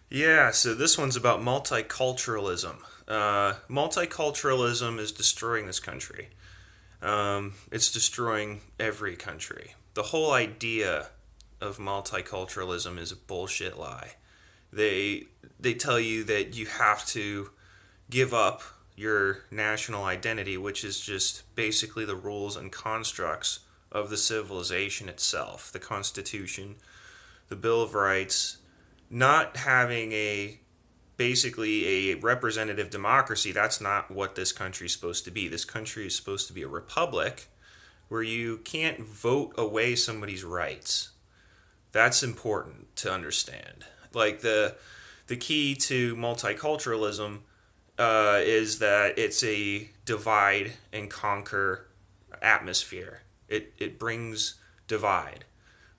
Yeah, so this one's about multiculturalism. Multiculturalism is destroying this country. It's destroying every country. The whole idea of multiculturalism is a bullshit lie. They they tell you that you have to give up your national identity, which is just basically the rules and constructs of the civilization itself, the Constitution, the Bill of Rights, not having a basically a representative democracy. That's not what this country is supposed to be. This country is supposed to be a republic where you can't vote away somebody's rights. That's important to understand. Like the key to multiculturalism is that it's a divide and conquer atmosphere. It brings divide.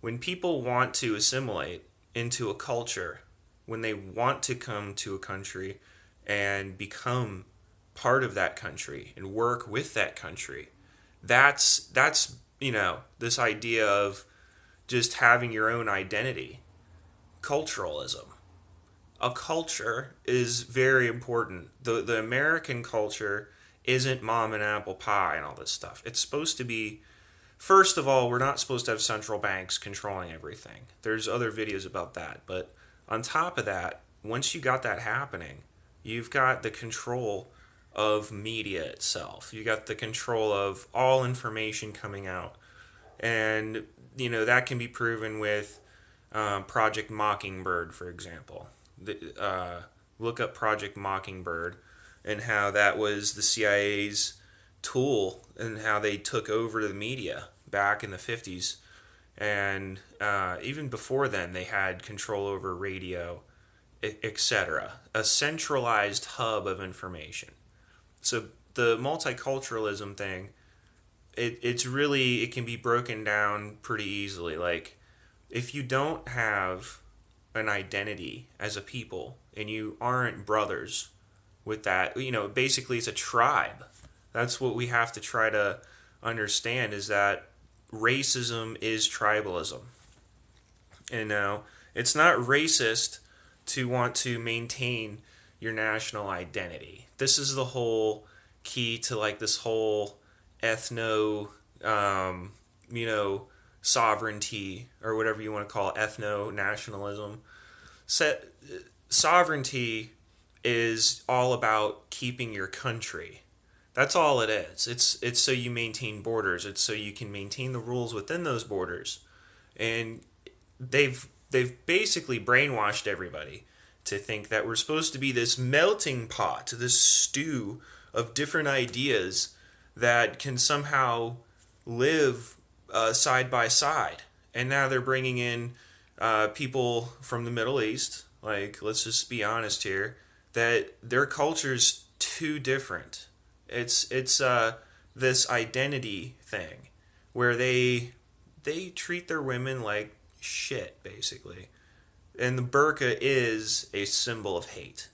When people want to assimilate into a culture, when they want to come to a country and become part of that country and work with that country, that's this idea of just having your own identity, culturalism. A culture is very important. The American culture isn't mom and apple pie and all this stuff. It's supposed to be, first of all, we're not supposed to have central banks controlling everything. There's other videos about that, but on top of that, once you got that happening, you've got the control of media itself. You got the control of all information coming out, and that can be proven with Project Mockingbird, for example. Look up Project Mockingbird and how that was the CIA's tool and how they took over the media back in the 50s. And even before then, they had control over radio, etc. A centralized hub of information. So the multiculturalism thing, it can be broken down pretty easily. Like, if you don't have an identity as a people and you aren't brothers with that, basically it's a tribe. That's what we have to try to understand, is that racism is tribalism. And now it's not racist to want to maintain your national identity. This is the whole key to like this whole ethno you know sovereignty, or whatever you want to call it, ethno nationalism. Set Sovereignty is all about keeping your country. That's all it is. It's so you maintain borders. It's so you can maintain the rules within those borders. And they've basically brainwashed everybody to think that we're supposed to be this melting pot, this stew of different ideas that can somehow live side by side. And now they're bringing in people from the Middle East. Like, let's just be honest here, that their culture's too different. It's this identity thing where they treat their women like shit, basically. And the burqa is a symbol of hate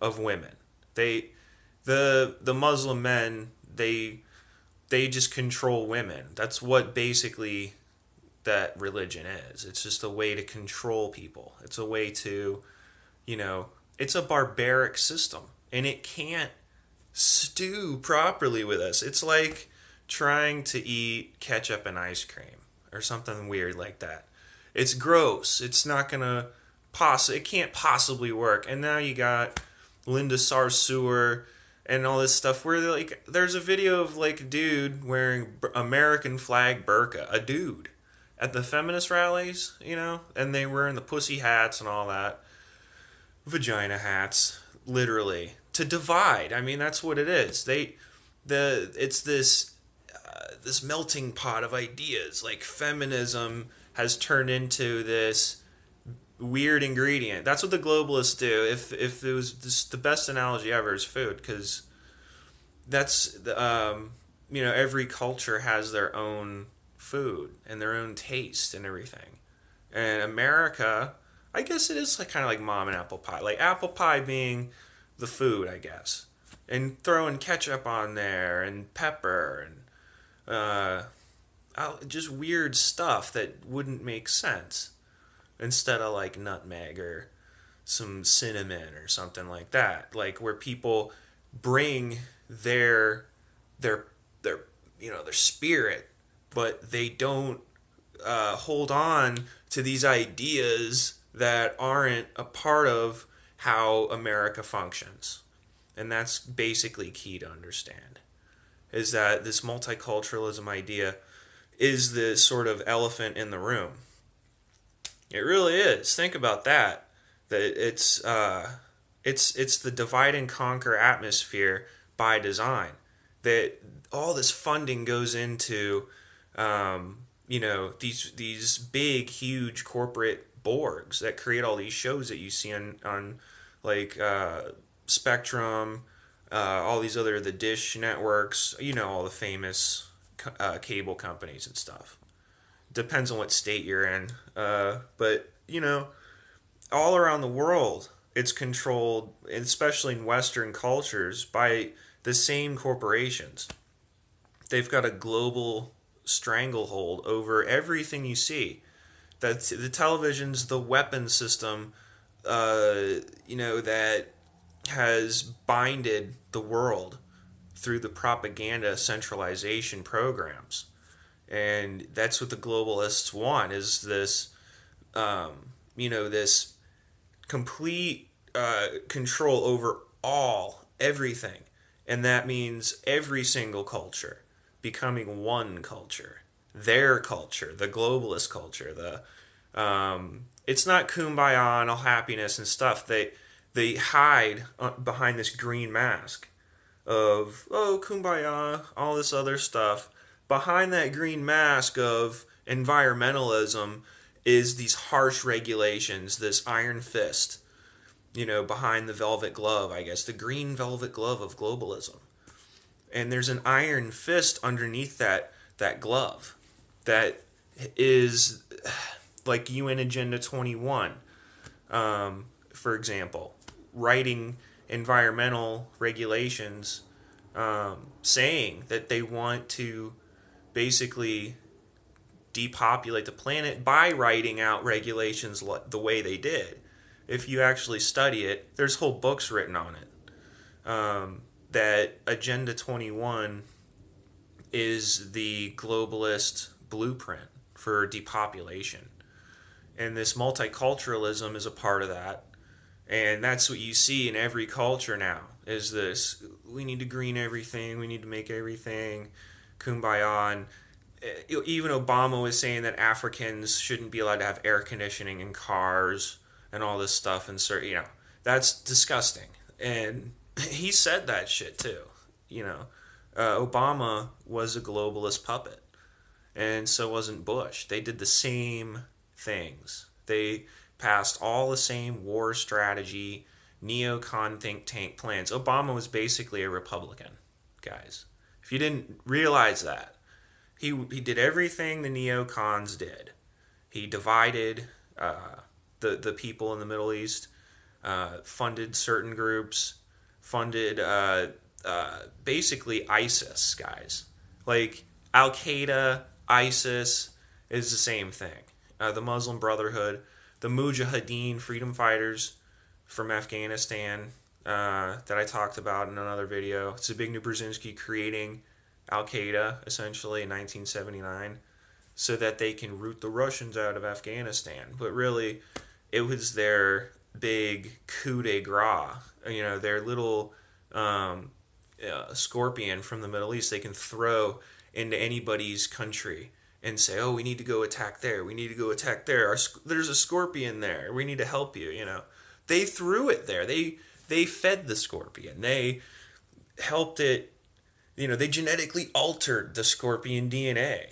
of women. The Muslim men, they just control women. That's what basically that religion is. It's just a way to control people. It's a way to, you know, it's a barbaric system, and it can't stew properly with us. It's like trying to eat ketchup and ice cream or something weird like that. It's gross. It's not gonna it can't possibly work. And now you got Linda Sarsour and all this stuff where like there's a video of like a dude wearing American flag burqa, a dude at the feminist rallies, and they wearing the pussy hats and all that, vagina hats, literally to divide. I mean, that's what it is. It's this melting pot of ideas. Like, feminism has turned into this weird ingredient. That's what the globalists do. If it was the best analogy ever is food, because that's every culture has their own food and their own taste and everything. And America, I guess it is like kind of like mom and apple pie. Like apple pie being the food, I guess, and throwing ketchup on there and pepper and just weird stuff that wouldn't make sense, instead of like nutmeg or some cinnamon or something like that, like where people bring their their their their spirit, but they don't hold on to these ideas that aren't a part of how America functions. And that's basically key to understand, is that this multiculturalism idea is the sort of elephant in the room. It really is. Think about that. That it's the divide and conquer atmosphere by design. That all this funding goes into these big, huge corporate boards that create all these shows that you see on like Spectrum, all these other the Dish networks. All the famous cable companies and stuff. Depends on what state you're in, but all around the world, it's controlled, especially in Western cultures, by the same corporations. They've got a global stranglehold over everything you see. That the television's the weapon system, that has binded the world through the propaganda centralization programs. And that's what the globalists want, is this, this complete control over everything. And that means every single culture becoming one culture, their culture, the globalist culture. It's not kumbaya and all happiness and stuff. They hide behind this green mask of, kumbaya, all this other stuff. Behind that green mask of environmentalism is these harsh regulations, this iron fist, behind the velvet glove, I guess, the green velvet glove of globalism. And there's an iron fist underneath that glove that is like UN Agenda 21, for example, writing environmental regulations, saying that they want to basically depopulate the planet by writing out regulations the way they did. If you actually study it, there's whole books written on it. That Agenda 21 is the globalist blueprint for depopulation. And this multiculturalism is a part of that. And that's what you see in every culture now, is this, we need to green everything, we need to make everything kumbaya. And even Obama was saying that Africans shouldn't be allowed to have air conditioning in cars and all this stuff. And so, that's disgusting. And he said that shit too. Obama was a globalist puppet, and so wasn't Bush. They did the same things. They passed all the same war strategy, neocon think tank plans. Obama was basically a Republican, guys. If you didn't realize that, he did everything the neocons did. He divided the people in the Middle East, funded certain groups, funded basically ISIS, guys. Like Al Qaeda, ISIS is the same thing. The Muslim Brotherhood, the Mujahideen freedom fighters from Afghanistan that I talked about in another video. Zbigniew Brzezinski creating Al Qaeda essentially in 1979 so that they can root the Russians out of Afghanistan. But really, it was their big coup de grace. Their little scorpion from the Middle East they can throw into anybody's country and say, oh, we need to go attack there. We need to go attack there. There's a scorpion there. We need to help you, They threw it there. They fed the scorpion. They helped it, they genetically altered the scorpion DNA,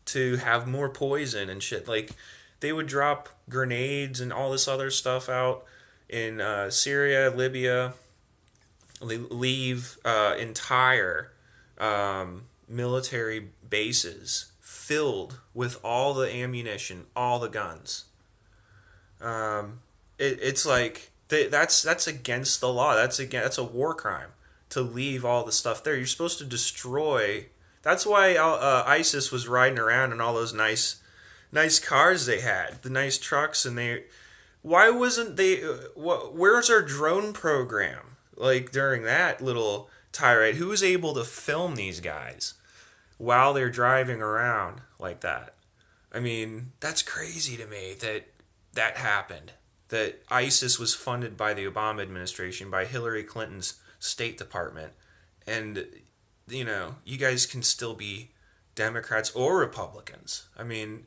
to have more poison and shit. Like, they would drop grenades and all this other stuff out in Syria, Libya. They leave entire military bases filled with all the ammunition, all the guns. It's like that's against the law. That's a war crime to leave all the stuff there. You're supposed to destroy. That's why ISIS was riding around in all those nice cars they had, the nice trucks, and Why wasn't they? Where's our drone program? Like during that little tirade, who was able to film these guys while they're driving around like that? I mean, that's crazy to me that that happened. That ISIS was funded by the Obama administration, by Hillary Clinton's State Department, and you guys can still be Democrats or Republicans. I mean,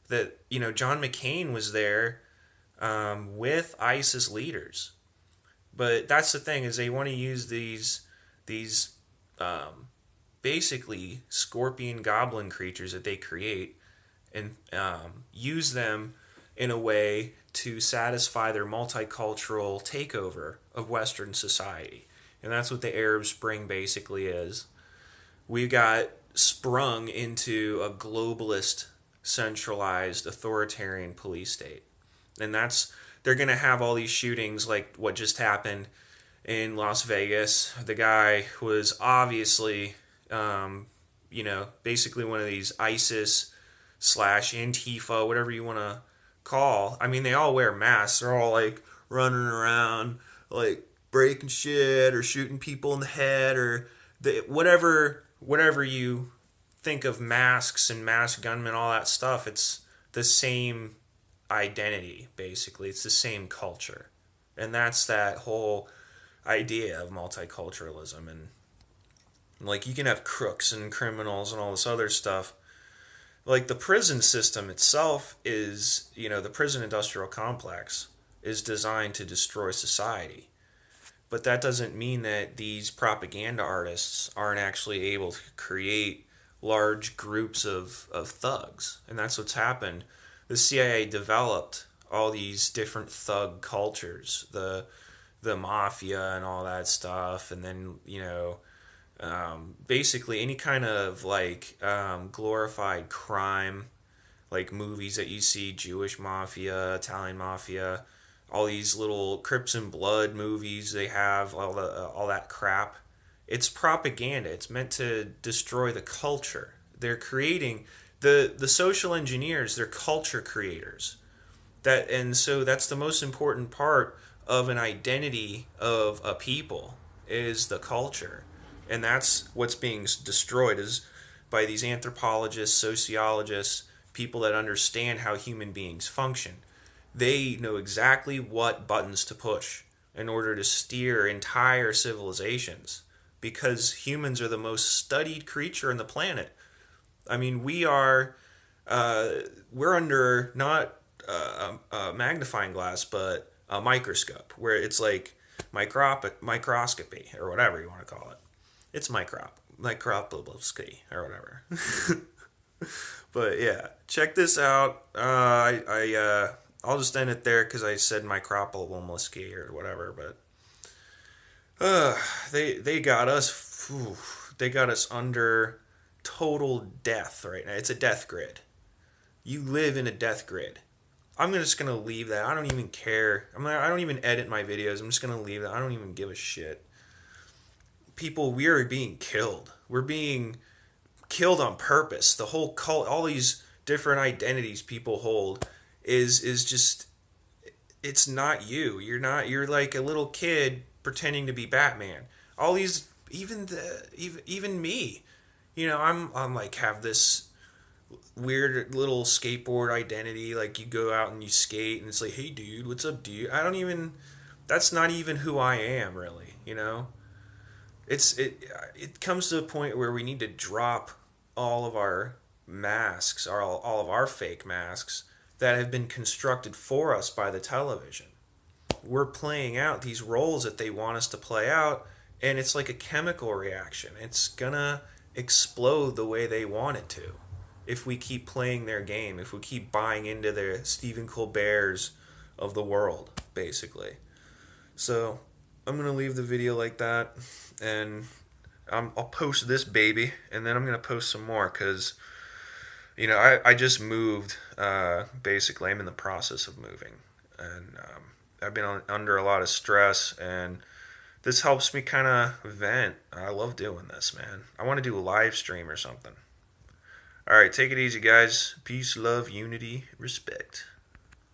that John McCain was there with ISIS leaders. But that's the thing, is they want to use these basically scorpion goblin creatures that they create and use them in a way to satisfy their multicultural takeover of Western society. And that's what the Arab Spring basically is. We got sprung into a globalist, centralized, authoritarian police state. And they're going to have all these shootings like what just happened in Las Vegas. The guy was obviously, basically one of these ISIS slash Antifa, whatever you want to call. I mean, they all wear masks. They're all like running around, like breaking shit or shooting people in the head or whatever you think of masks and masked gunmen, all that stuff. It's the same identity, basically. It's the same culture. And that's that whole idea of multiculturalism. And like, you can have crooks and criminals and all this other stuff. Like, the prison system itself is, the prison industrial complex is designed to destroy society. But that doesn't mean that these propaganda artists aren't actually able to create large groups of thugs. And that's what's happened. The CIA developed all these different thug cultures, the mafia and all that stuff, and then basically any kind of like glorified crime, like movies that you see, Jewish mafia, Italian mafia, all these little Crips and Blood movies they have, all that crap. It's propaganda. It's meant to destroy the culture. They're creating the social engineers. They're culture creators. So that's the most important part of an identity of a people, is the culture. And that's what's being destroyed, is by these anthropologists, sociologists, people that understand how human beings function. They know exactly what buttons to push in order to steer entire civilizations, because humans are the most studied creature on the planet. I mean, we're under not a magnifying glass, but a microscope, where it's like microscopy, or whatever you want to call it. It's microscopy, or whatever. But yeah, check this out. I'll just end it there because I said micropolomosky or whatever. But they got us. They got us under total death right now. It's a death grid. You live in a death grid. I'm just gonna leave that. I don't even care. I don't even edit my videos. I'm just gonna leave that. I don't even give a shit. People, we are being killed. We're being killed on purpose. The whole cult, all these different identities people hold, is just, it's not you. You're like a little kid pretending to be Batman. All these, even me, I'm like, have this weird little skateboard identity. Like, you go out and you skate and it's like, hey dude, what's up dude? That's not even who I am, really. It comes to a point where we need to drop all of our masks, all of our fake masks that have been constructed for us by the television. We're playing out these roles that they want us to play out, and it's like a chemical reaction. It's gonna explode the way they want it to if we keep playing their game, if we keep buying into their Stephen Colbert's of the world, basically. So I'm gonna leave the video like that, and I'll post this baby, and then I'm gonna post some more, because I just moved. Basically, I'm in the process of moving, and I've been under a lot of stress, and this helps me kind of vent. I love doing this, man. I want to do a live stream or something. All right, take it easy, guys. Peace, love, unity, respect.